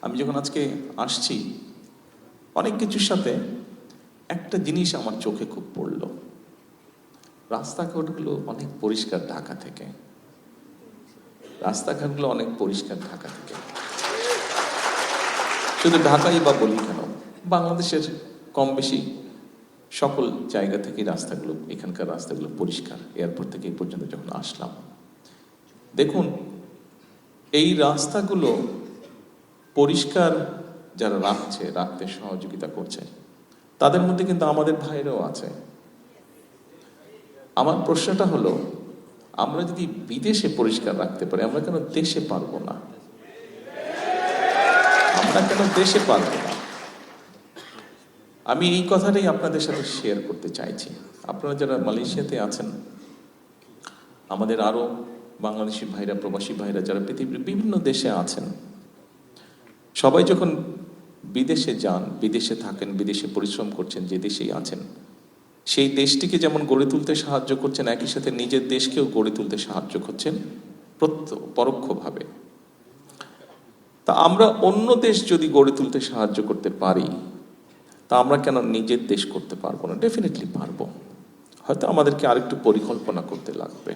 আমি যখন আজকে আসছি অনেক কিছুর সাথে একটা জিনিস আমার চোখে খুব পড়ল। রাস্তাঘাটগুলো অনেক পরিষ্কার ঢাকা থেকে, রাস্তাঘাটগুলো অনেক পরিষ্কার ঢাকা থেকে। শুধু ঢাকাই বা বলি কেন, বাংলাদেশের কম বেশি সকল জায়গা থেকে রাস্তাগুলো, এখানকার রাস্তাগুলো পরিষ্কার। এয়ারপোর্ট থেকে এই পর্যন্ত যখন আসলাম, দেখুন এই রাস্তাগুলো পরিষ্কার যারা রাখতে সহযোগিতা করছে, তাদের মধ্যে কিন্তু আমাদের ভাইরাও আছে। আমার প্রশ্নটা হলো, আমরা যদি বিদেশে পরিষ্কার রাখতে পারি, আমরা কেন দেশে পারবো না? আমরা কেন দেশে পারবো না? আমি এই কথাটাই আপনাদের সাথে শেয়ার করতে চাইছি। আপনারা যারা মালয়েশিয়াতে আছেন, আমাদের আরো বাংলাদেশি ভাইরা, প্রবাসী ভাইরা যারা পৃথিবীর বিভিন্ন দেশে আছেন, সবাই যখন বিদেশে যান, বিদেশে থাকেন, বিদেশে পরিশ্রম করছেন, যে দেশেই আছেন, সেই দেশটিকে যেমন গড়ে তুলতে সাহায্য করছেন, একই সাথে নিজের দেশকেও গড়ে তুলতে সাহায্য করছেন পরোক্ষভাবে। তা আমরা অন্য দেশ যদি গড়ে তুলতে সাহায্য করতে পারি, তা আমরা কেন নিজের দেশ করতে পারবো না? ডেফিনেটলি পারবো। হয়তো আমাদেরকে আরেকটু পরিকল্পনা করতে লাগবে।